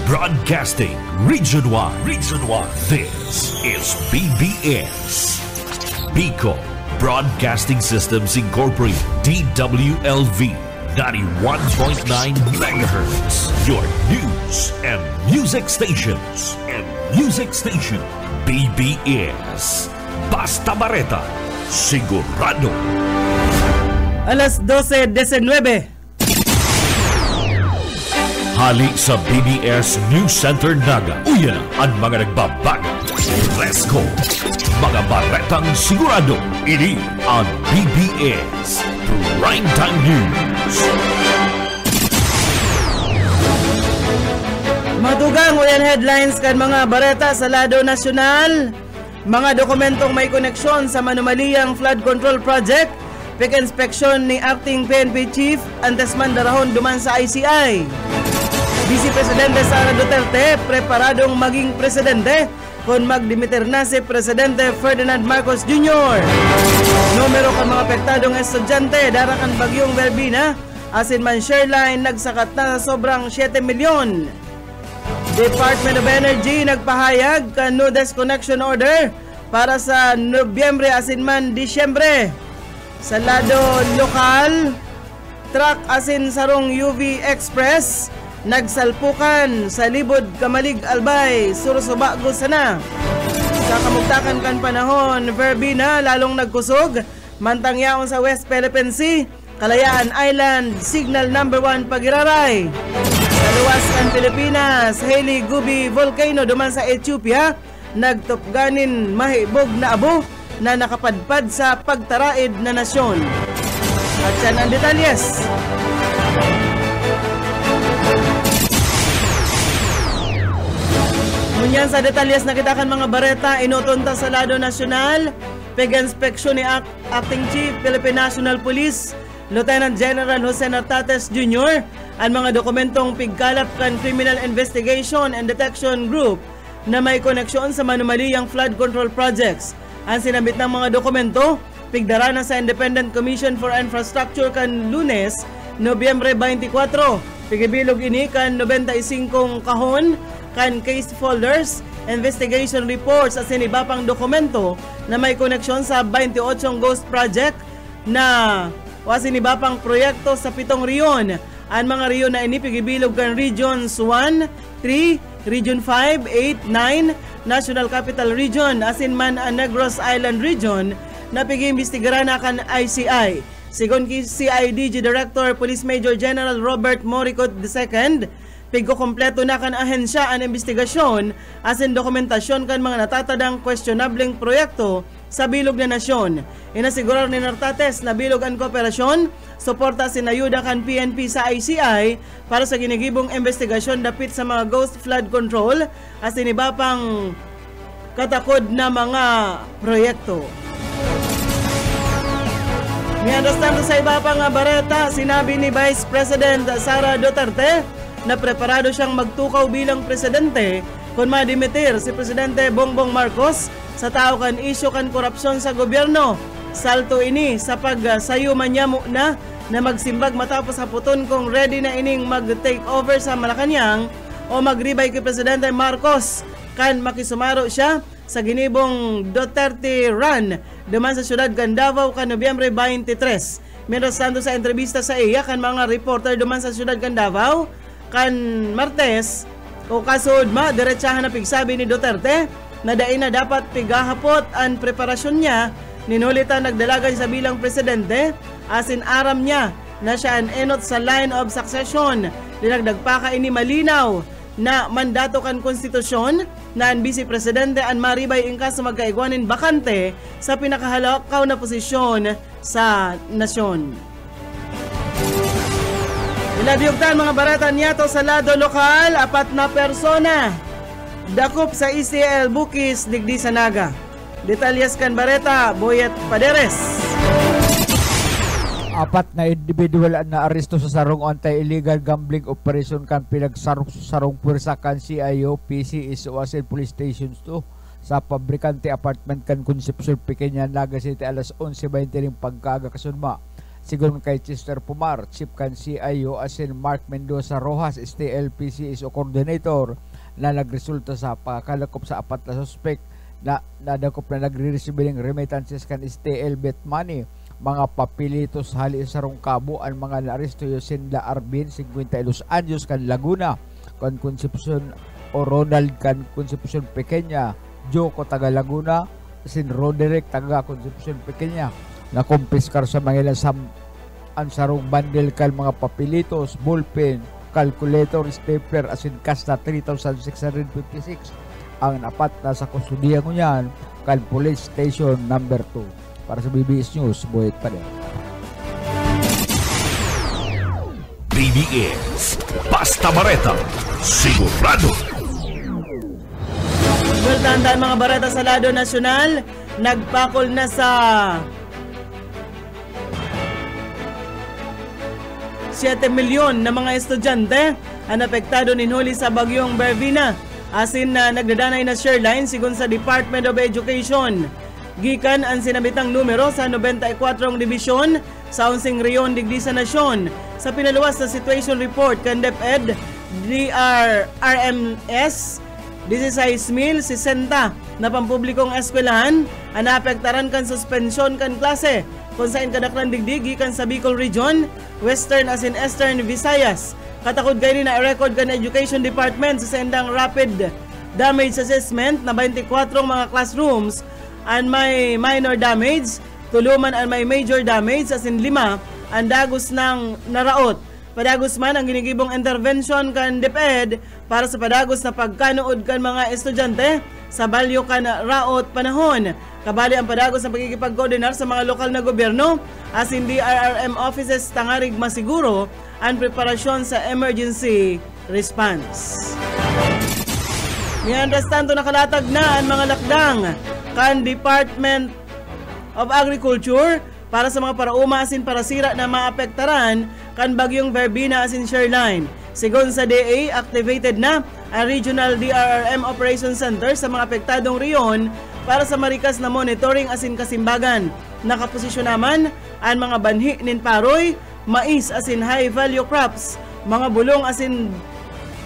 Broadcasting Region 1. Region 1. This is BBS. Bicol Broadcasting Systems Incorporated. DWLV 91.9 MHz. Your news and music stations. BBS. Basta Bareta. Sigurado. Alas 12:19. Hali sa BBS News Center Naga. Uyan ang mga nagbabaga. Let's go! Mga baretang sigurado. Ini ang BBS Primetime News. Matugang uyan headlines kan mga bareta sa lado nasyonal. Mga dokumentong may koneksyon sa manumaliyang flood control project. Pag-inspeksyon ni Acting PNP Chief Antesman Darahon duman sa ICI. Vice Presidente Sara Duterte preparadong maging presidente kung magdimitir na si Presidente Ferdinand Marcos Jr. Numero ka mga apektadong estudyante darakan bagyong Verbina asin man shareline nagsakat na sa sobrang 7 milyon. Department of Energy nagpahayag ka no disconnection order para sa Nobyembre asin man Disyembre. Sa lado lokal, truck asin sarong UV Express nagsalpukan sa Libod Kamalig Albay, Sursobago sana. Sa kamugtakan kan panahon, Verbina lalong nagkusog, mantangyaon sa West Philippine Sea, Kalayaan Island, signal number 1 pagiraray. Sa luwas kan Pilipinas, Hailey Gubi Volcano duman sa Ethiopia, nagtupganin mahibog na abo na nakapadpad sa pagtaraid na nasyon. At yan ang detalyes. Ngunyan sa detalyes nakitakan mga bareta, inutunta sa lado nasyonal, pag-inspeksyon ni Acting Chief Philippine National Police, Lieutenant General Jose Nartates Jr., ang mga dokumentong pigkalap kan Criminal Investigation and Detection Group na may koneksyon sa manumaliyang flood control projects. Ang sinabit ng mga dokumento, pigdara na sa Independent Commission for Infrastructure kan Lunes, Nobyembre 24. Pigibilog ini kan 95 kahon, kan case folders, investigation reports at sinibapang dokumento na may koneksyon sa 28 ghost project na wasinibapang proyekto sa 7 riyon. Ang mga riyon na inipigibilog kan Regions 1, 3, Region 5, 8, 9, National Capital Region, asin man ang Negros Island Region na pigi-imbestigara na kan ICI. Sigon ki CIDG Director Police Major General Robert Moricot II, pigko kompleto na kan ahensya ang investigasyon asin dokumentasyon kan mga natatadang questionableng proyekto sa bilog na nasyon. Inasigurar ni Nartates na bilog ang kooperasyon, suporta sinayuda kan PNP sa ICI para sa ginigibong investigasyon dapit sa mga ghost flood control asin iba pang katakod na mga proyekto. Miandastando sa iba pang bareta, sinabi ni Vice President Sara Duterte na preparado siyang magtukaw bilang presidente kung madimitir si Presidente Bongbong Marcos sa tao kan isyu kan korupsyon sa gobyerno. Salto ini sa pagsayo manyamo na magsimbag matapos haputon kung ready na ining mag-take over sa Malacanang o magribay kay Presidente Marcos kan makisumaro siya sa ginibong Duterte Run duman sa syudad kan Davao kan Nobyembre 23. Mientras tanto sa entrevista sa iya kan mga reporter duman sa syudad kan Davao kan Martes o kasod diretsahan na pigsabi ni Duterte na dain na dapat pigahapot ang preparasyon niya, ninulitan nagdalagan sa bilang presidente asin aram niya na siya ang enot sa line of succession. Dinagdagpaka ini malinaw na mandato kan konstitusyon na ang Vice Presidente ang maribay ingkas sa magkaigwanin bakante sa pinakahalakaw na posisyon sa nasyon. Ilabiyugtan mga barata niyato sa lado lokal, 4 na persona dakop sa ECL Bukis, digdi sa Naga. Detalyas kan bareta, Boyet Paderes. 4 na individual na aresto sa sarong anti-illegal gambling operation kan pinagsarong pwersa kan CIO, PCS o Asin Police Stations 2 sa pabrikante apartment kan Concepcion Pequeña, Naga City alas 11:20 ring pagkaaga kasunma. Sigon kay Chester Pumar, Chief kan CIO, asin Mark Mendoza Rojas, STLPCSO Coordinator, na nagresulta sa pagkalakop sa 4 na suspect na nadakop na nagre-receive ng remittances kan STL bet money, mga papilitos hali sa Rongkabo. Ang mga naaresto Yosinda Arbin, 52 anyos kan Laguna, kan Concepcion o Ronald kan Concepcion Pequeña, Joko taga Laguna, sin Roderick taga Concepcion Pequeña, na kumpiskar sa mga ang sarong bundle kal mga papilitos, ballpen, calculator, stapler, asin kasta 3,656 ang napat na sa kustudiya ko niyan kal Police Station number 2. Para sa BBS News, Boyet pa rin. BBS Basta Bareta Sigurado. Well, tandaan mga bareta sa Lado Nasyonal, nagpakol na sa 7 milyon na mga estudyante ang apektado ninhuli sa bagyong Bervina. Asin na nagdadanay na shareline sigon sa Department of Education. Gikan ang sinabitang numero sa 94 Dibisyon sa 11 Riyon digdi sa Nasyon. Sa pinaluwas na situation report kan DepEd, DRRMS, 16,060 na pampublikong eskwelahan ang naapektaran kan suspensyon kan klase kung saan kadaklan digdig gikan sa Bicol Region, Western as in Eastern Visayas. Katakod kayo na i-record kan Education Department sa sendang rapid damage assessment na 24 mga classrooms ang may minor damage, tuluman ang may major damage as in 5 ang dagos ng naraot. Padagos man ang ginigibong intervention kan DepEd para sa padagos na pagkanood kan mga estudyante sa balyo kan raot panahon. Kabali ang padagos ng pagkikipag-koordinar sa mga lokal na gobyerno as in DRRM offices tangarig masiguro ang preparasyon sa emergency response. Mientras tanto nakalatag na ang mga lakdang kan Department of Agriculture para sa mga parauma asin parasira na maapektaran kan bagyong Verbina asin Shareline. Sigon sa DA, activated na ang Regional DRRM Operations Center sa mga apektadong riyon para sa marikas na monitoring asin kasimbagan. Nakaposisyon naman ang mga banhi nin paroy, mais asin high value crops, mga bulong asin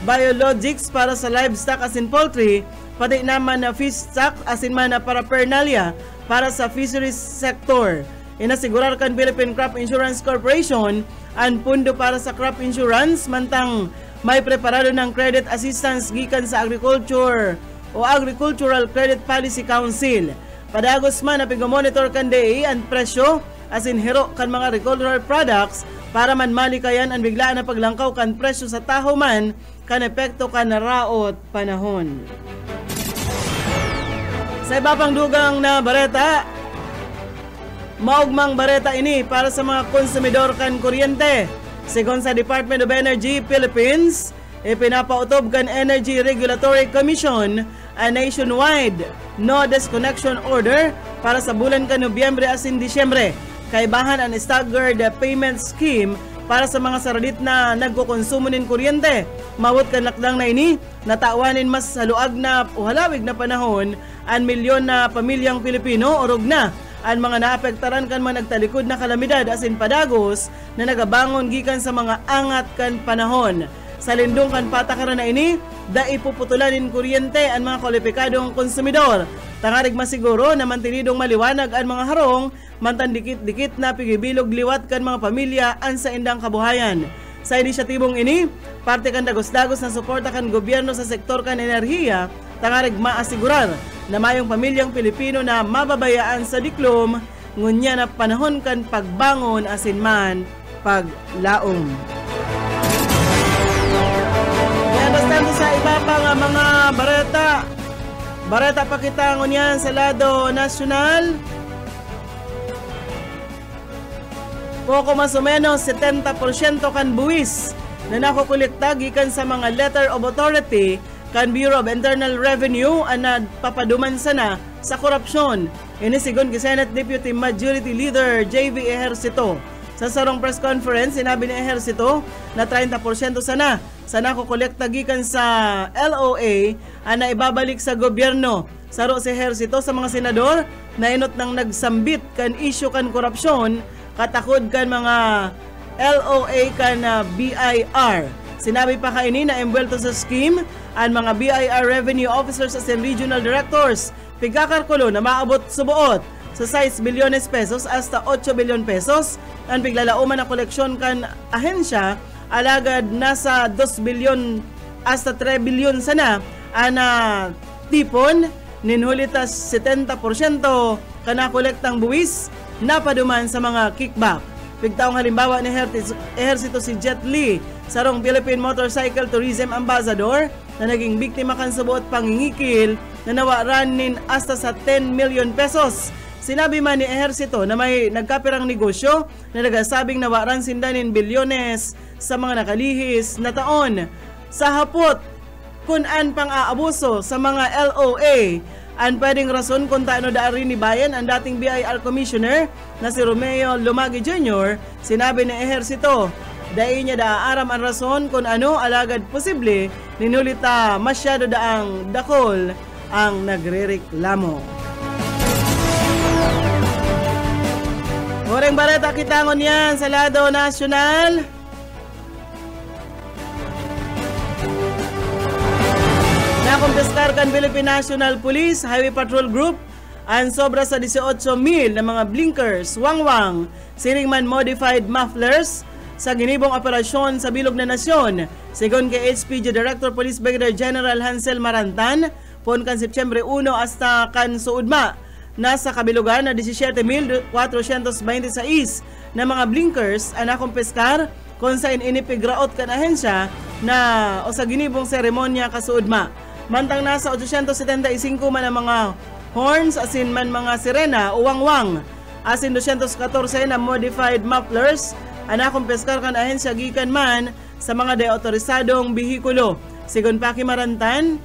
biologics para sa livestock asin poultry, pati naman na fish stock asin man na paraphernalia para sa fisheries sector. Inasigurar kan Philippine Crop Insurance Corporation ang pundo para sa crop insurance mantang may preparado ng credit assistance gikan sa agriculture o Agricultural Credit Policy Council. Padagos man na pig-monitor kan DA ang presyo asin hero kan mga agricultural products para man malikayan ang biglaan na paglangkaw kan presyo sa taho man kan epekto kan raot panahon. Sa iba pang dugang na bareta, maugmang bareta ini para sa mga konsumidor kan kuryente. Sigon sa Department of Energy Philippines, ipinapautob kan Energy Regulatory Commission a nationwide no disconnection order para sa bulan kan Nobyembre asin Disyembre. Kaibahan ang staggered payment scheme para sa mga saradit na nagkukonsumo nin kuryente. Mawot kan lakdang na ini, natawanin mas haluag na o halawig na panahon ang milyon na pamilyang Pilipino orog na ang mga naapektaran kan mga nagtalikod na kalamidad asin padagos na nagabangon gikan sa mga angat kan panahon. Sa lindong kan patakaran na ini, daipuputulanin kuryente ang mga kwalipikadong konsumidor. Tangarig masiguro na mantinidong maliwanag ang mga harong, mantan dikit-dikit na pigibilog liwat kan mga pamilya ang sa indang kabuhayan. Sa inisyatibong ini, parte kan dagos-dagos na suporta kan gobyerno sa sektor kan enerhiya, tangarig maasigurar na mayong pamilyang Pilipino na mababayaan sa diklom, ngunya na panahon kan pagbangon asin man paglaom. Understand sa iba pa nga mga bareta pa kita ngunyan sa Lado Nasyonal. Poko mas o menos 70% kan buwis na nakukolekta gikan sa mga letter of authority kan Bureau of Internal Revenue ang nagpapaduman sana sa korupsyon. Inisigon ki Senate Deputy Majority Leader J.V. Ejercito. Sa sarong press conference, sinabi ni Ejercito na 30% sana sa nakukolekta gikan sa LOA ang naibabalik sa gobyerno. Saro si Ejercito sa mga senador na inot ng nagsambit kan issue kan korupsyon katakod kan mga LOA kan BIR. Sinabi pa kaini na embwelto sa scheme ang mga BIR revenue officers as in regional directors. Pigkakalkulo na maabot subuot sa 6 bilyones pesos hasta 8 bilyon pesos ang piglalauman na koleksyon kan ahensya alagad nasa 2 bilyon hasta 3 bilyon sana ana tipon ninhulitas 70% kana kolektang buwis na paduman sa mga kickback. Pigtaong halimbawa ni ehersito si Jet Li, sarong Philippine Motorcycle Tourism Ambassador na naging biktima kan subuot pangingikil na nawaran nin hasta sa 10 million pesos. Sinabi man ni ehersito na may nagkapirang negosyo na nagasabing nawaran sindanin bilyones sa mga nakalihis na taon. Sa hapot, kung an pang-aabuso sa mga LOA, ang pwedeng rason kung taano daari ni Bayan ang dating BIR Commissioner na si Romeo Lumagi Jr., sinabi ni ehersito, dahil niya daaram ang rason kung ano alagad posible ninulita masyado daang dakol ang nagrereklamo. Moreng balita kitangon yan sa lado nasyonal. Nakumpiskar kan Philippine National Police Highway Patrol Group ang sobra sa 18,000 na mga blinkers, wangwang, siringman modified mufflers sa ginibong operasyon sa Bilog na Nasyon. Sigon kay HPG Director Police Brigadier General Hansel Marantan, pon kan Septyembre 1 hasta kan suudma, nasa kabilugan na 17,426 na mga blinkers ang nakumpiskar kung saan inipigraot kan ahensya na o sa ginibong seremonya kasuudma. Mantang nasa 875 man ang mga horns asin man mga sirena o wangwang asin 214 na modified mufflers ang nakumpiskar kan ahensya gikan man sa mga deautorisadong bihikulo. Sigon pa Marantan,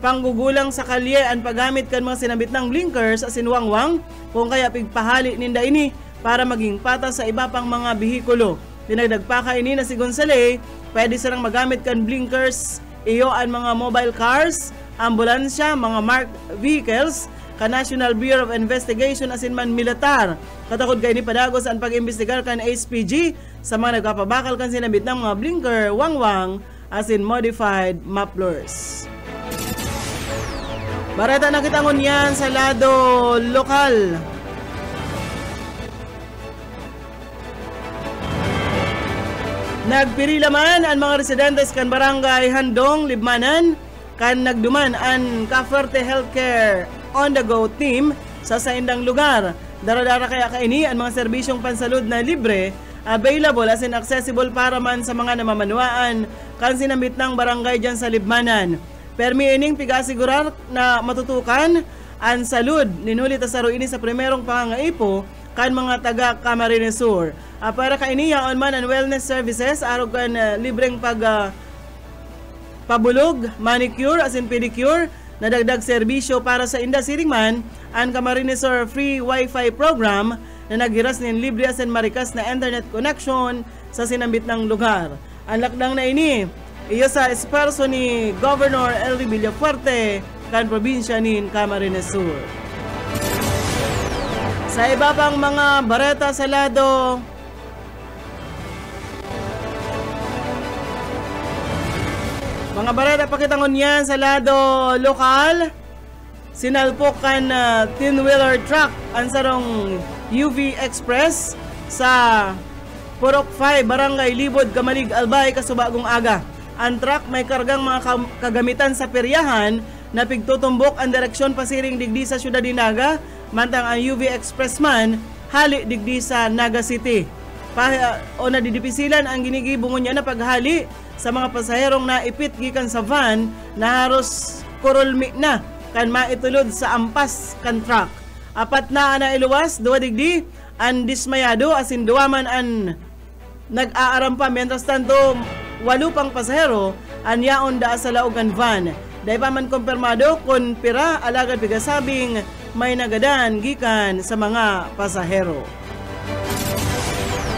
panggugulang sa kalye ang paggamit kan mga sinabit ng blinkers asin wangwang kung kaya pigpahali ninda ini para maging patas sa iba pang mga bihikulo. Dinagdag pa kaini na si Gonzale, pwede silang magamit kan blinkers iyo ang mga mobile cars, ambulansya, mga marked vehicles, ka National Bureau of Investigation asin man militar. Katakod kay ni padagos ang pag-imbestigar kan HPG sa mga nagpapabakal kan sinabit ng mga blinker, wangwang, asin modified mufflers. Barata na kitangon yan sa lado lokal. Nagpirila man ang mga residentes kan Barangay Handong, Libmanan, kan nagduman ang Caferte Healthcare on-the-go team sa saindang lugar. Daradara kaya kaini ang mga serbisyong pansalud na libre, available as in accessible para man sa mga namamanuaan kan sinambit ng barangay dyan sa Libmanan. Permi ining pigasigurar na matutukan ang salud ninulit sa ruini sa primerong pangangaipo kan mga taga Camarines Sur. Para kaini yaon man ang wellness services arog kan libreng pabulog, manicure as in pedicure, nadagdag serbisyo para sa inda siringman ang Camarines Sur free wifi program na naghiras nin libre as in marikas na internet connection sa sinambit ng lugar. Ang lakdang na ini iyo sa esparso ni Governor Elry Villafuerte kan probinsya nin Camarines Sur. Sa iba pang mga bareta sa lado mga bareta pakitangon yan sa lado lokal, sinalpok kan tin-wheeler truck ang sarong UV Express sa Purok 5, Barangay Libod, Kamalig, Albay, Kasubagong Aga. Ang truck may kargang mga kagamitan sa peryahan na pigtutumbok ang direksyon pasiring digdi sa Syudad de Naga, mantang ang UV Express man hali digdi sa Naga City. O nadidipisilan ang ginigibungon niya na paghali sa mga pasaherong naipit gikan sa van na haros kurulmi na kan maitulod sa ampas kan truck. Apat na ana iluwas, duwa digdi ang dismayado asin duwaman ang nag-aaram pa. Mientras tanto 8 pang pasahero ang yaon da sa laogan van. Dahil pa man kumpirmado kung pira alagad pigasabing may nagadan gikan sa mga pasahero.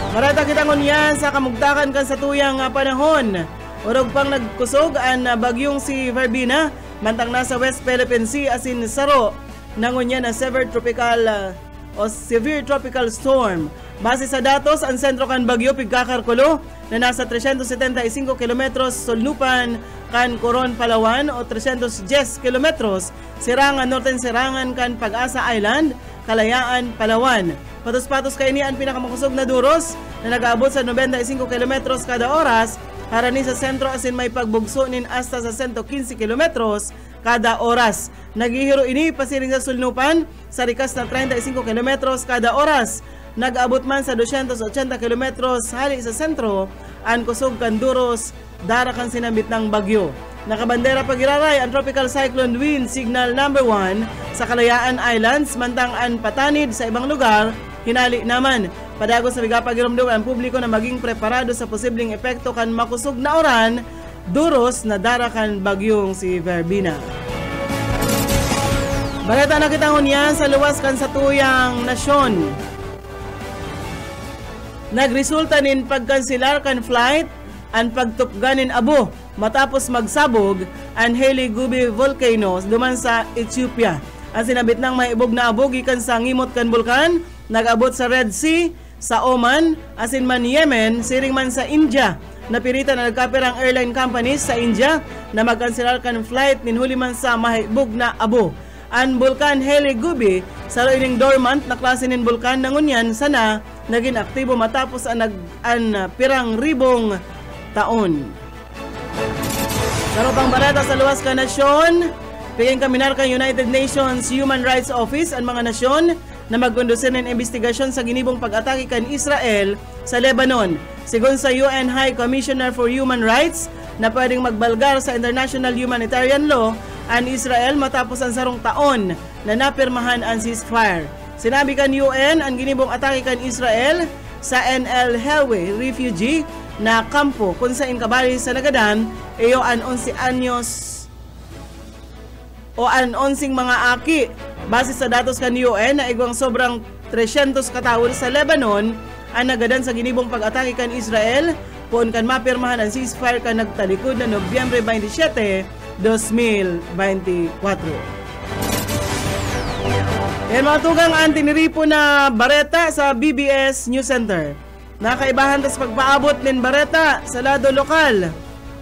Marata kitangon yan sa kamugtakan kan sa tuyang panahon. Urog pang nagkusog ang bagyong si Verbina, mantang nasa West Philippine Sea asin saro nangon niya na severe tropical o severe tropical storm. Base sa datos, ang sentro kan bagyo pigkakarkulo na nasa 375 kilometros sulnupan kan Coron, Palawan o 310 kilometros sirangan northern sirangan kan Pag-asa Island, Kalayaan, Palawan. Patos-patos kay ni ang pinakamakusog na duros na nag-aabot sa 95 kilometros kada oras harani sa sentro asin may pagbugso nin hasta sa 115 kilometros kada oras. Naghihiro ini pasiring sa sulnupan sa rikas na 35 kilometros kada oras. Nag-abot man sa 280 kilometros hali sa sentro ang kusog kan duros dara kan sinambit ng bagyo. Nakabandera pagiraray ang tropical cyclone wind signal number 1 sa Kalayaan Islands mantang ang patanid sa ibang lugar hinali naman. Padago sa bigapagirumdog ang publiko na maging preparado sa posibleng epekto kan makusog na oran duros na dara kan bagyong si Verbina. Balita na kitang unyan sa luwas kan sa tuyang nasyon. Nagresulta nin pagkansilar kan flight ang pagtupganin abo matapos magsabog ang Haile Gubi volcano duman sa Ethiopia. Ang sinabit ng maibog na abo gikan sa ngimot kan bulkan nag-abot sa Red Sea, sa Oman, asin man Yemen, siring man sa India. Napirita na nagkapirang airline companies sa India na magkansilar kan flight ninhuli man sa maibog na abo. Ang bulkan Haile Gubi sa ining dormant na klase nin bulkan nangunyan sana naging aktibo matapos ang pirang ribong taon. Karupang balata sa luwas ka nasyon, piging kaminar ka United Nations Human Rights Office ang mga nasyon na magkondusin ng investigasyon sa ginibong pag-atake kan Israel sa Lebanon. Sigon sa UN High Commissioner for Human Rights na pwedeng magbalgar sa international humanitarian law ang Israel matapos ang sarong taon na napirmahan ang ceasefire. Sinabi kan UN ang ginibong atake kan Israel sa NL Helwe refugee na kampo kung saan kabali sa Nagadan iyo an 11 anyos o an 11 mga aki. Base sa datos kan UN na igwang sobrang 300 katawid sa Lebanon ang nagadan sa ginibong pag-atake kan Israel kung kan mapirmahan ang ceasefire kan nagtalikod na Nobyembre 27, 2024. Yan mga tugang ang tiniripo na bareta sa BBS News Center. Nakaibahan tas pagpaabot nin bareta sa lado lokal.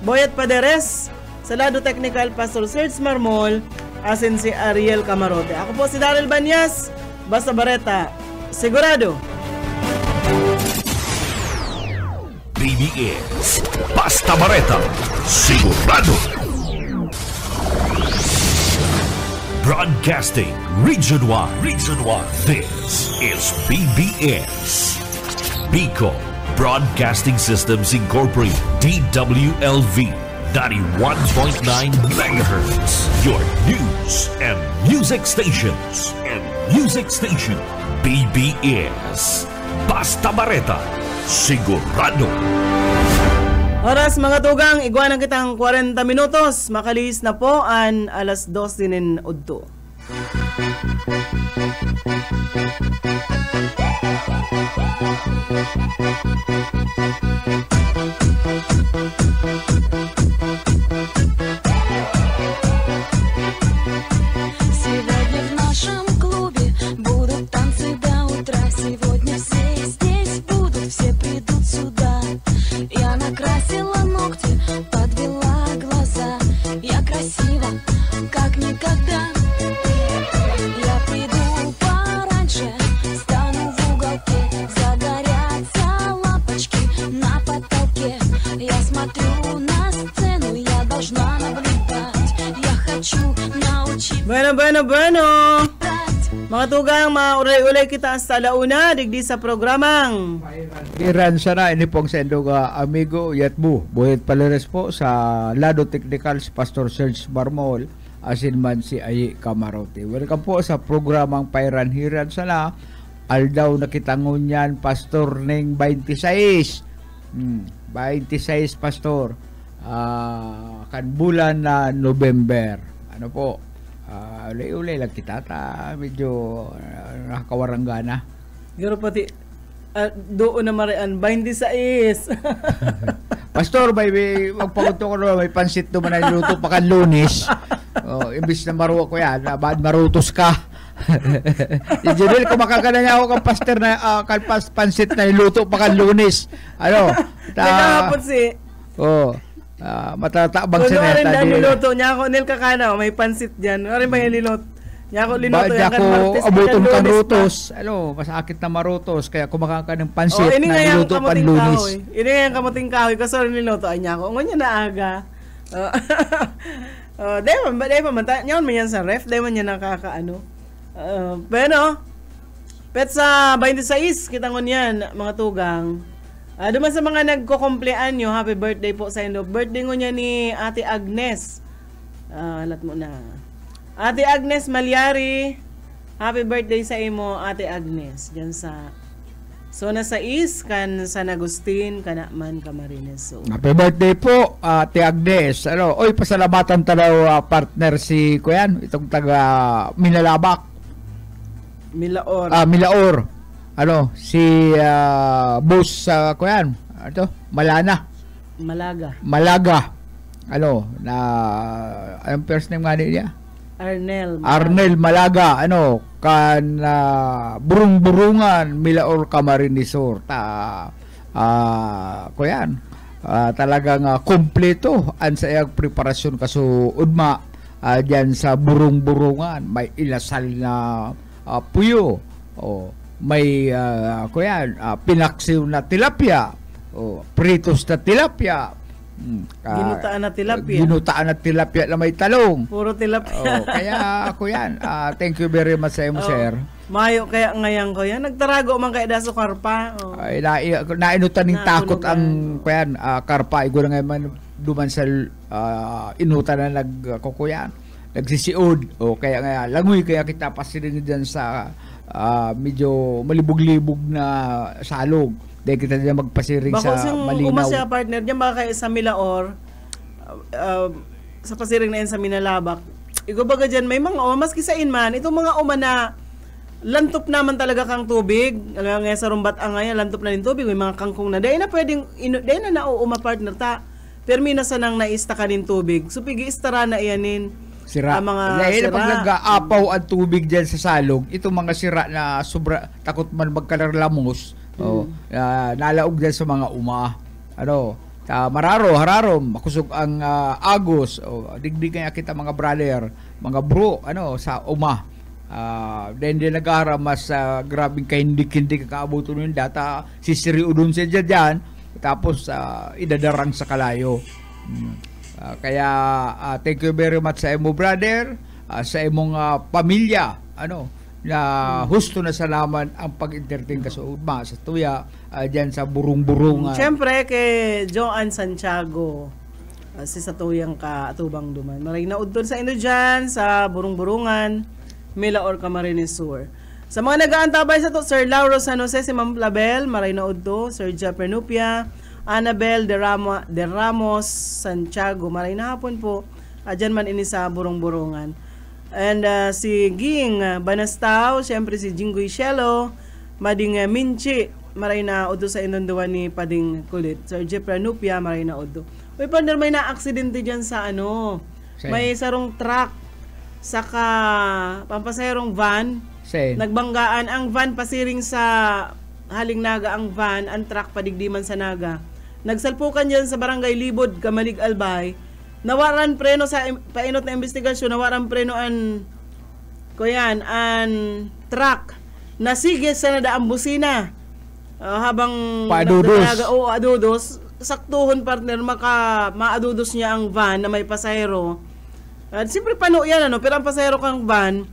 Boyet Paderes, sa lado technical Pastor Serge Marmol, asin si Ariel Camarote. Ako po si Daryl Banyas, basta bareta, sigurado. BBS, basta bareta, sigurado. Broadcasting Region 1. This is BBS. Bicol Broadcasting Systems Incorporated, DWLV, 91.9 MHz. Your news and music stations. BBS. Basta bareta, sigurado. Oras mga tugang, iguanan kitang 40 minutos. Makalis na po ang alas 12 din udto. Сегодня в нашем клубе будут танцы до утра. Сегодня все здесь будут, все придут сюда. Я накрасила ногти, подвела глаза. Я красива, как никогда. Я приду пораньше, стану в уголке. Загорятся лампочки на потолке. Я смотрю на сцену, я должна наблюдать. Я хочу научиться. Bueno. Mga tugang, maulay-ulay kita sa alauna, digdi sa programang Iran sana ini pong sendo ka amigo Yatbu. Buhit Paleres po sa Lado Technical si Pastor Serge Marmol asin man si Ayi Camarote. Welcome po sa programang Pairan Hiran sana. Aldaw na kitangon yan Pastor Neng 26. 26 Pastor. Kan bulan na November. Ano po? Ulay-ulay lang kita medyo nakakawaranggana. Garo pati doon na marian 26. Pastor, may magpakunto ko na may pansit naman na niluto pa kan Lunes. Imbis na maruwa ko yan, marutos ka. Junel, kumakakana niya ako kang pastor na pansit na niluto pa kan Lunes. Ano? Nagkahapon si Matatabang Kuno siya rin na dahil niluto niya ako nil kakana, may pansit diyan. Ano ba yung liluto? Niya ako linuto yan kan Martes. Abuton kang rutos. Ano, masakit na marutos kaya kumakain ka ng pansit ini na niluto pan Lunes. Ini nga yung kamuting kahoy kasi rin niluto ay niya ako. Ngunyan na aga. Dahil pa man niya man yan sa ref, dahil man yan nakakaano. Pero pet sa 26 kita ngunyan mga tugang. Duman sa mga nagko-kumplean nyo, happy birthday po sa inyo. Birthday nyo niya ni Ate Agnes. Alat mo na. Ate Agnes Malyari, happy birthday sa imo, Ate Agnes. Diyan sa Zona 6, kan San Agustin, Kanaman, Camarines. So, happy birthday po, Ate Agnes. Ano, oy, pasalamatan talaw partner si Kuyan, itong taga Minalabak. Milaor. Milaor. Ano, si boss Kuyan, Malana. Malaga. Ano, anong first name nga niya? Arnel Malaga, burung-burungan Milaor Camarinesor. Kuyan, talagang kompleto ang sayang preparasyon kaso udma diyan sa burung-burungan. May ilasal na puyo, may kuyan, pinaksiw na tilapia, pritos na tilapia, ginutaan na tilapia na may talong. Puro tilapia. Kaya ako yan. Thank you very much sa imo, sir. Mayo kaya ngayon ko yan. Nagtarago man kaya daso karpa. Ay, nainutan ng takot ang kuyan, karpa. Igo na ngayon duman sa inutan na nagkukuyan. Nagsisiod. Kaya nga, langoy kaya kita pasirin dyan sa medyo malibog-libog na salog. Dahil kita dyan magpasiring sa malinaw. Bako siya partner dyan baka sa Milaor, sa pasiring na yan sa Minalabak. Igo baga dyan, may mga maski sa inman, itong mga na lantop naman talaga kang tubig. Alam nga sa rumbat ang ngayon, lantop na din tubig, may mga kangkong na. Dahil na pwedeng, dahil na nauuma partner ta, permina sa nang naista ka din tubig. So pigi istara na iyanin. Sira. Dahil pag nag-aapaw ang tubig dyan sa salog, itong mga sira na sobra, takot man magkalarlamos, nalaog dyan sa mga hararo, makusog ang agos, digdig kaya kita mga brother, mga bro, sa then din nag-aara mas grabing kahindik-hindik kakaabuto nun data sisiriudon siya dyan, tapos idadarang sa kalayo. Kaya thank you very much sa imo brother, sa imong pamilya, na husto na salamat ang pag-entertain ka sa ugma sa tuya diyan sa burung-burungan. Siyempre kay Joan Santiago, si sa tuyang ka atubang duman. Maray na udton sa inyo diyan sa burung-burungan, Milaor Camarines Sur. Sa mga nag-aantabay sa to, Sir Lauro San Jose, si Ma'am Label, maray na udto, Sir Jeffrey Nupia, Annabel de Ramos Santiago, maray na hapon po. Diyan man ini sa burung-burungan. And si Ging Banastao, siyempre si Jinggoy Shelo, Mading Minchi, maray na udo sa inunduan ni Pading Kulit. Sir Jeffrey Nupia, maray na udo. Uy, partner, may na-aksidente dyan sa may sarong truck, saka pampasayrong van. Nagbanggaan ang van, pasiring sa Haling Naga ang van, ang truck padigdiman sa Naga. Nagsalpukan dyan sa Barangay Libod, Kamalig Albay. Nawaran preno sa painot na investigasyon, nawaran preno an truck. Nasige sa nadaang busina. Habang adudos, saktuhon partner maadudos niya ang van na may pasahero. Siyempre pano yan pero ang pasahero kang van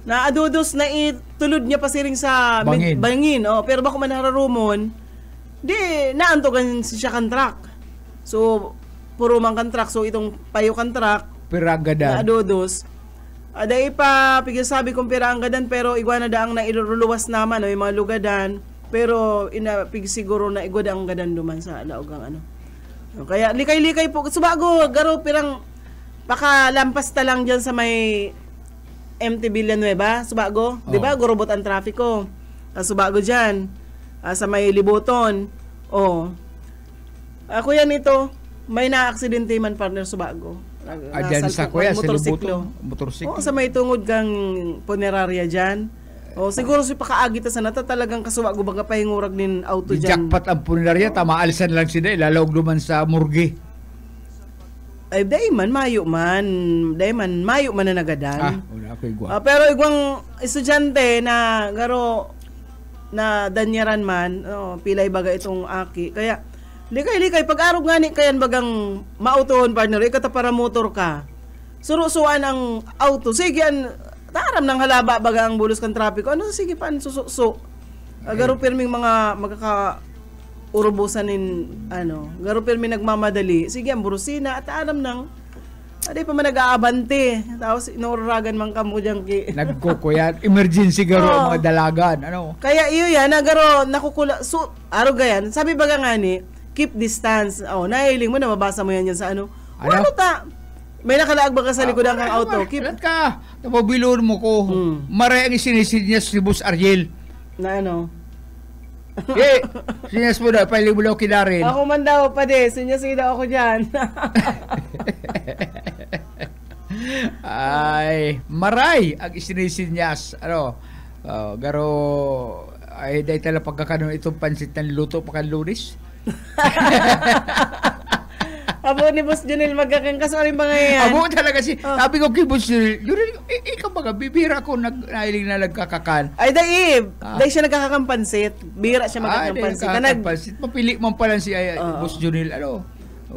na adudos na itulod niya pasiring sa bangin. Pero bako man hararumon, di naantogan siya kan truck. So puro man kan truck, so itong payo kan truck piranggadan na adudos aday pa pigasabi kong piranggadan pero igwana daang na iluluwas naman may mga lugadan pero siguro na igod ang gadan duman sa laogang kaya likay-likay po subago garo pirang pakalampas ta lang diyan sa may MT Villanueva subago di ba gurubot ang trafiko subago diyan sa may Libuton ako yan ito may na-aksidente man partner subago. Dyan sa kuya, sa motorsiklo. motorsiklo. Sa may tungod kang punerarya dyan. Siguro si pakaagita sa nata talagang kasuwa gubaga pahingurag nin auto dyan. Jackpot ang punerarya, tama alisan lang sila, ilalawag luman sa murgi. Ay, dayman, mayo man na nagadan. Wala ko igwa. Pero igwang estudyante na garo na danyaran man, pilay baga itong aki. Kaya, likay, pag-arog nga ni kayan bagang mautohon partner, ikata para motor ka. Surusuan ang auto. Sige, taram ng halaba baga ang bulos kang trapiko. Sige pa, suso. Garo pirming mga urubusan garo pirming nagmamadali. Sige, ang burusina at aram ng aday pa man nag-aabante. Tapos inuuragan man kamo dyan Nagkukuyan. Emergency garo ang mga dalagan. Kaya iyo yan, garo nakukula. Araw gayan, sabi baga nga ni, keep distance. Nahiling mo na mabasa mo yan sa ano ta? May nakalaag ba ka sa likodan kang auto? Keep ka. Napabilon mo ko. Maray ang isinisid niya si Boss Ariel. Na Sinyas mo na, pailing mo daw kinarin. Ako man daw pa sinyas-sida ako dyan. Ay, maray ang isininyas. Garo, ay dahil tala pagkakaroon itong pansit ng luto pa kan Lunis. Abo ni Boss Junel magkakang kasuaring mga yan. Abo talaga sabi ko kay Boss Junel, ikaw baga, bibira ko nahiling na nagkakakan. Ay, dahil siya nagkakakampansit. Bira siya magkakampansit. Mapili man pala si Boss Junel.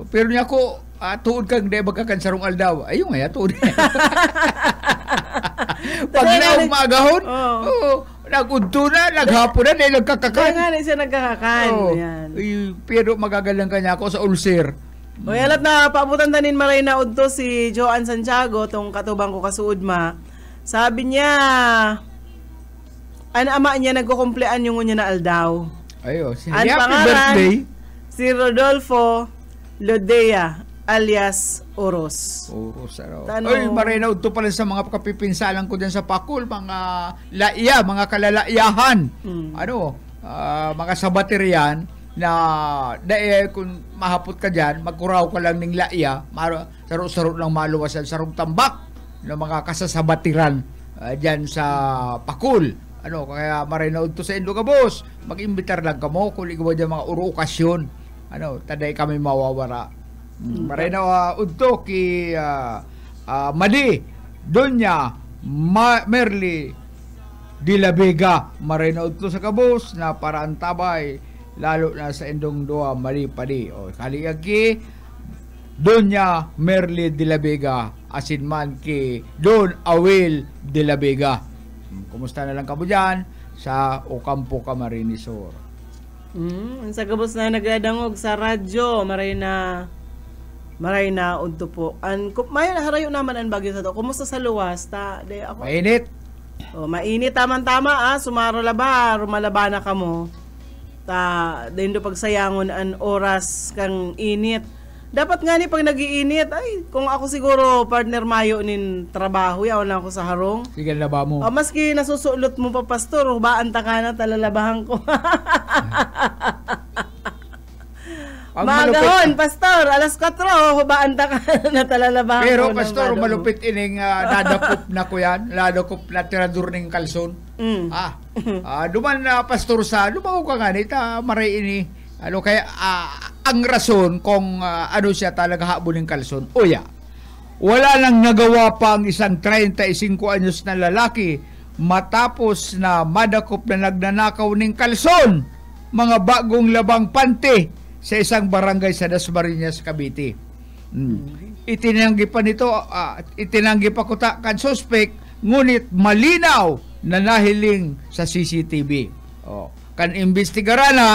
Pero niya ko, tuod kang dahil magkakansarong aldaw. Ayun nga, tuod. Pag na umagahon, nag-unto na, naghapon na, dahil nagkakakan. Kaya nga siya nagkakakan. Pero magagalang kanya ako sa ulcer. Alat na paabutan tanin maray na udto si Joan Santiago, tong katubang ko kasuudma. Sabi niya, ama niya nagkukumplean yung unya na aldaw. Happy birthday. Si Rodolfo Lodea alias Oros. Ay, maray na udto pala sa mga kapipinsalan ko dyan sa Pakul, mga laiya, mga kalalayahan. Mga sabaterian na dahil kung mahapot ka dyan, magkuraw ka lang ng laiya, saro-saro lang maluwasan, sarong tambak ng mga kasasabatiran dyan sa Pakul. Kaya maray na udto sa Indo ka, boss. Mag-imbitar lang ka mo kung ikaw dyan mga uro-okasyon. Taday kami mawawara. Maray na udto ki Madi, Donya, Merly de la Vega. Maray na udto sa kabos na para antabay lalo na sa Indong Doa, Maripadi. Kaliagi, Donya Merly de la Vega, asin man ki Don Awil de la Vega. Kumusta na lang kamo dyan sa Ocampo, Camarines Sur. Sa kabos na nagdadangog sa radyo, maray na unto po. May harayo naman ang bagyo sa to. Kumusta sa luwas? Mainit. Mainit, tama-tama. Sumaralaba, rumalaba na kamo. Dahil do pagsayangon ang oras kang init. Dapat nga ni pag nag-iinit, kung ako siguro partner mayo nin trabaho, yaw lang ako sa harong. Sige, laba mo. Maski nasusulot mo pa, pastor, hubaan ta ka na, talalabahan ko. Magahon, pastor, alas 4, hubaan ta ka na, talalabahan ko. Pero pastor, malupit ining nadakop na ko yan, nadakop na tirador ng kalson. Duman na pastor sa lumaw ka nga nita maray ini kaya ang rason kung siya talaga habon ng kalson. Wala nang nagawa pa ang isang 35 anyos na lalaki matapos na madakop na nagnanakaw ng kalson, mga bagong labang pante sa isang barangay sa Dasmariñas, Cavite. Itinanggi pa nito, itinanggi pa kuta kan suspect, ngunit malinaw na nahiling sa CCTV. Kan imbestigara na,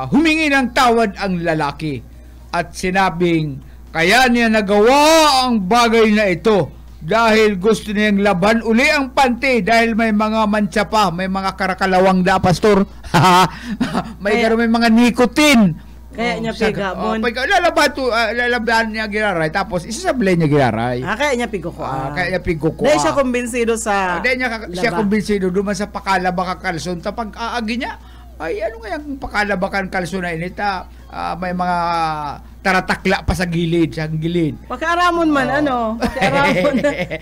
humingi ng tawad ang lalaki at sinabing kaya niya nagawa ang bagay na ito dahil gusto niyang laban uli ang pante dahil may mga mantsa pa, may mga karakalawang da, pastor. May mga nicotine. Kaya niya pigabon. Lalaban niya giraray, tapos isasablay niya giraray. Kaya niya pigkukuha. Kaya niya pigkukuha. Dahil siya kumbinsido sa Dahil siya kumbinsido duman sa pakalaba kakalson. Tapag aagi niya, ay ano nga yung pakalabakan kalso na inita, may mga taratakla pa sa gilid. Pagkaaramon man, pagkaaramon.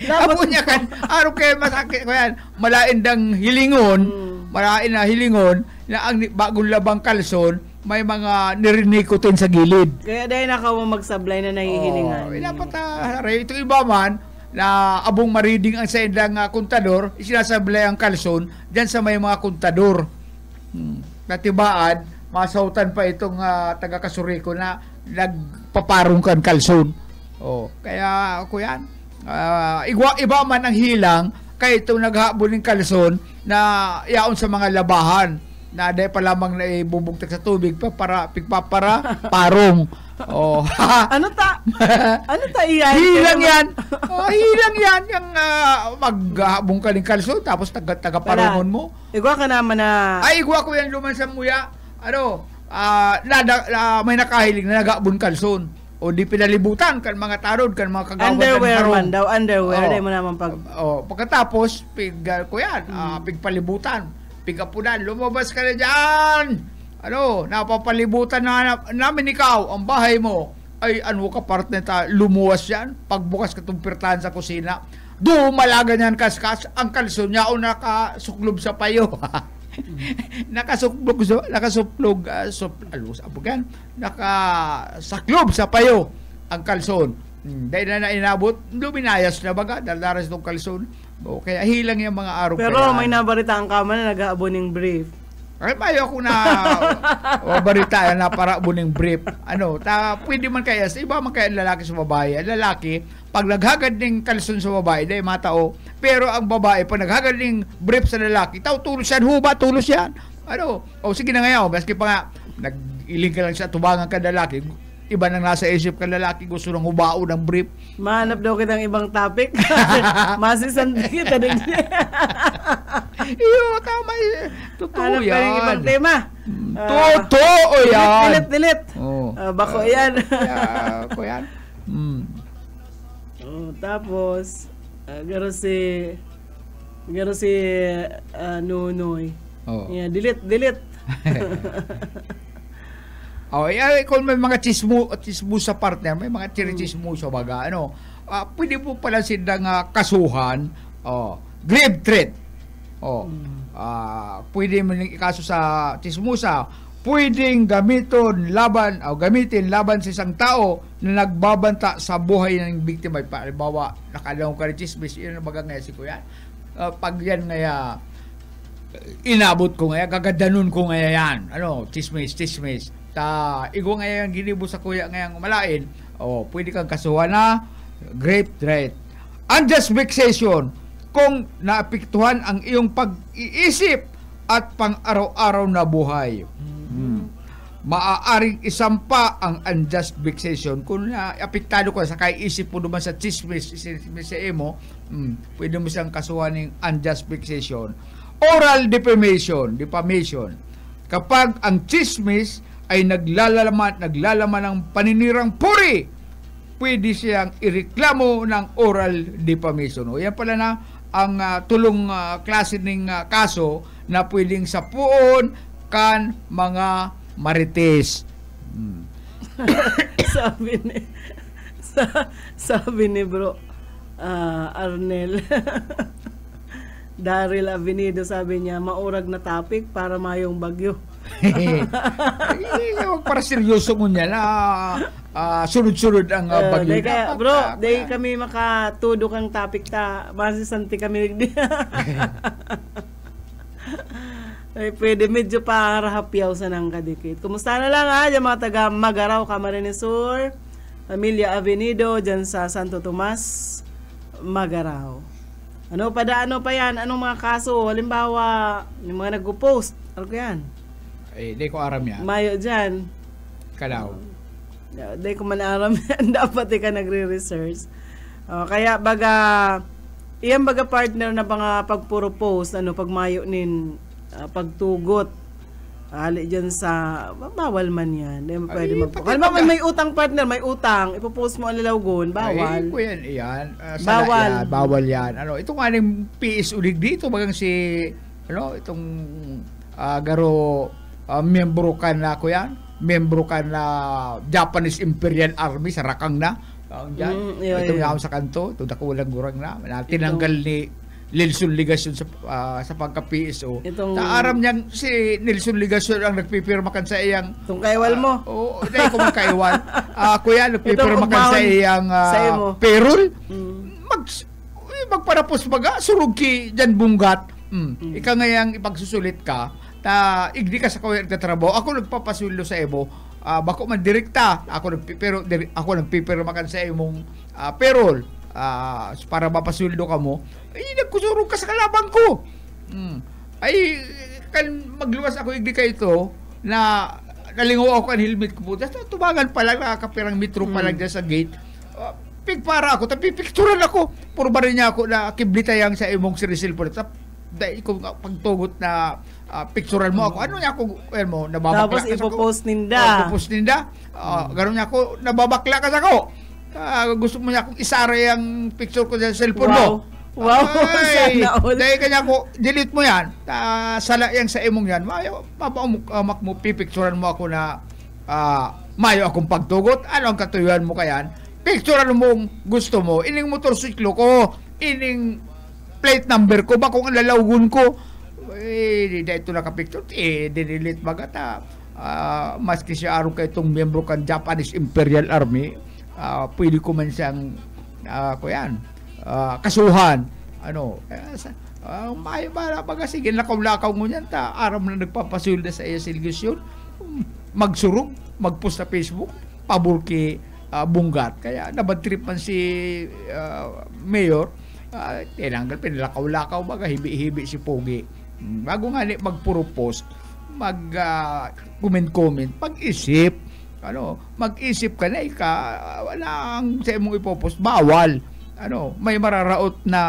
Apo niya kan, araw kayo masakit ko yan, malain dang hilingon, malain na hilingon, na ang bagong labang kalson, may mga nirinikotin sa gilid. Kaya dahil nakaw magsablay na nahihilingan. Dapat ito iba man, na abong mariding ang sa ilang kontador, isinasablay ang kalson dyan sa may mga kontador. Natibaan, masautan pa itong taga-Kasuriko na nagpaparong kan kalson. Kaya ako yan. Iba man ang hilang, kaya itong naghabol ng kalson na yaon sa mga labahan na dahil pa lamang na ibubugtag sa tubig para parong. Ano ta iyan? Hilang yan. Hilang yan yung maghabong ka ng kalson tapos taga-parongon mo. Igwa ka naman na... Ay, igwa ko yan luman sa muya. May nakahiling na naghabong kalson. O di pinalibutan kan mga tarod, kan mga kagawad. Underwear man daw, underwear. Dahil mo naman pagkatapos, pigpalibutan. Pigapunan, lumabas ka na dyan. Napapalibutan na namin ikaw, ang bahay mo. Ay, ka partner lumuwas yan. Pagbukas ka itong pirtahan sa kusina, dumalaga niyan kaskas, ang kalson niya o nakasuklob sa payo. Nakasuklob sa payo ang kalson. Dahil na inabot, luminayas na baga, dalaras itong kalson. Kaya hilang yung mga araw. Pero may nabaritaan ka man na nag-aabon ng brief. Ay, mayo ako na barita na para abuning brief. Pwede man kaya, iba man kaya lalaki sa babae. Ang lalaki, pag naghagad ng kalson sa babae, dahil matao. Pero ang babae, pag naghagad ng brief sa lalaki, tulos yan, tulos yan. Sige na ngayon, maski pa nga, nag-iling ka lang sa tubangan ka lalaki, iba nang nasa isip ka lalaki, gusto nang hubao ng brief. Mahanap daw kitang ibang topic. Masisan kita din. Tama. Totoo yan. Hanap ibang tema. Totoo yan. Delete. Bako yan. Bako yan. Tapos, garo si Nunoy. Yeah, delete. Kung may mga chismo sa partner, may mga chismo sa baga, pwede po pala silang kasuhan, grave threat. Pwede mo nang ikaso sa chismosa, pwedeng gamitin laban sa isang tao na nagbabanta sa buhay ng biktima. Halimbawa, nakalaw ka rin chismis, yun ang baga ngayon si Kuya. Pag yan ngaya, inabot ko ngaya, gagadanon ko ngaya yan. Chismis. Igo ngayon ginibo sa kuya ngayong malain, pwede kang kasuhan na grave threat. Unjust vexation, kung naapektuhan ang iyong pag-iisip at pang-araw-araw na buhay. Maaaring isampa ang unjust vexation kung naapektado ko sa kaiisip mo naman sa chismis sa imo, pwede mo siyang kasuhan ng unjust vexation. Oral defamation, kapag ang chismis ay naglalaman ng paninirang puri, pwede siyang ireklamo ng oral defamation. Yan pala na ang tulong klase ng kaso na pwedeng sapuon kan mga marites. sabi ni bro Arnel Daryl Avenido, sabi niya, maurag na topic para mayong bagyo. Para seryoso mo niya na sunod-sunod ang bagyo. Bro, dahil kami makatudo kang topic masisanti kami. Ay, pwede medyo parahapyaw sa nang kadikit. Kumusta na lang dyan mga taga Magaraw, Camarines Sur, Pamilya Avenido, dyan sa Santo Tomas, Magaraw. Ano pa yan? Anong mga kaso? Halimbawa, yung mga nag-post. Ano ko yan? Di ko aram yan. Mayo dyan. Kalaw. Di ko man aram yan. Dapat ka nagre-research. Kaya iyan baga partner na mga pagpuro post, pag mayo nin pagtugot. Ali dyan sa, bawal man yan. Di mo pwede halimbawa may utang partner, may utang, ipopost mo ang lilawgon, bawal. Yan. Bawal yan. Ito nga ng PS ulig dito, bagang si, itong garo miyembro ka na ko yan, miyembro ka na Japanese Imperial Army sa Rakang na. Ito nga sa kanto, ito na walang gurang na. Tinanggal ni Nelson Ligasyon sa pagka-PSO. Aram niyang si Nelson Ligasyon ang nagpipirma kan sa iyang kaiwal mo. Dahil ko magkaiwal. Kuya, nagpipirma kan sa iyang payroll. Magparapos baga, surug ki dyan bunggat. Ika ngayang ipagsusulit ka, na igdi ka sa kawin nagtatrabaho. Ako nagpapasweldo sa imo. Bako man direkta. Ako nagpipirma kan sa imong payroll. Para mapasweldo ka mo, nagkusurog ka sa kalabang ko. Ay, kan magluwas ako igdi ka ito, na nalingaw ako ang helmet ko po. Tumagan pa lang, nakakapirang metro pa lang dyan sa gate. Para ako, pipicturan ako. Puro ba rin niya ako na kiblitayang sa imong sirisil po. Dahil kung pagtugot na picturan mo ako, ano niya ako, nababakla tapos ipopost ninda. Gano'n niya ako, nababakla ka sa ako. Gusto mo niya akong isara yung picture ko sa cellphone mo. Wow. Sana all. Dahil kanya ko, delete mo yan. Sala yan sa imong yan. Mapamak mo, pipicturan mo ako na mayo akong pagtugot. Ano ang katuyuan mo kayan? Picturan mo gusto mo. Ining motorsiklo ko. Ining plate number ko. Ba kung alalawgun ko. Dito nakapicture. Delete magata. Maski siya araw ka itong miyembro kan Japanese Imperial Army. Pwede ko man siyang kasuhan. May bala baga sige lakaw-lakaw mo niyan aram na nagpapasulda sa iya silgasyon, magsurog, magpost sa Facebook, pabor ki bunggat. Kaya nabad trip man si Mayor, tinanggal pinalakaw-lakaw baga hibi-hibi si Pogi. Bago nga magpuro post, comment, pag-isip. Mag-isip ka na wala ang sa imong ipopost, bawal. May mararaot na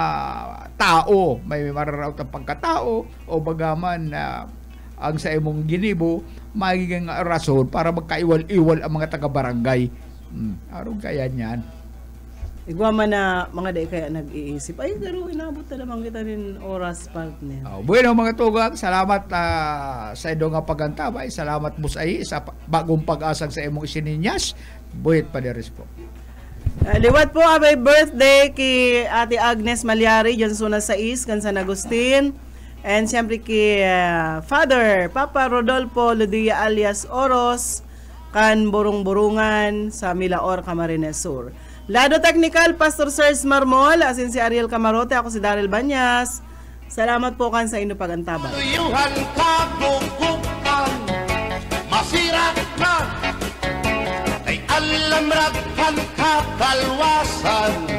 tao, may mararaot na pagkatao o bagaman na ang sa imong ginibo magiging rason para magkaiwal-iwal ang mga taga-barangay. Arong kaya niyan. Igwa man na mga day kaya nag-iisip. Ay, pero inabot na naman kita rin oras, partner. Bueno mga tugang, salamat sa ido nga pagantabay. Salamat Busay sa bagong pag-asang sa imong isininyas. Buhit pa deres po. Liwat po, happy birthday kay Ate Agnes Malyari, dyan suna sa East, kan San Agustin. And siyempre kay Father, Papa Rodolfo Ludia alias Oros, kan Burung-Burungan sa Milaor, Camarines Sur. Lado Technical, Pastor Serge Marmol, asin si Ariel Camarote, ako si Daryl Banyas. Salamat po kan sa inyo pagantabay. Tuyuhan kadugukan, masira ka, ay alam rakhan kakalwasan.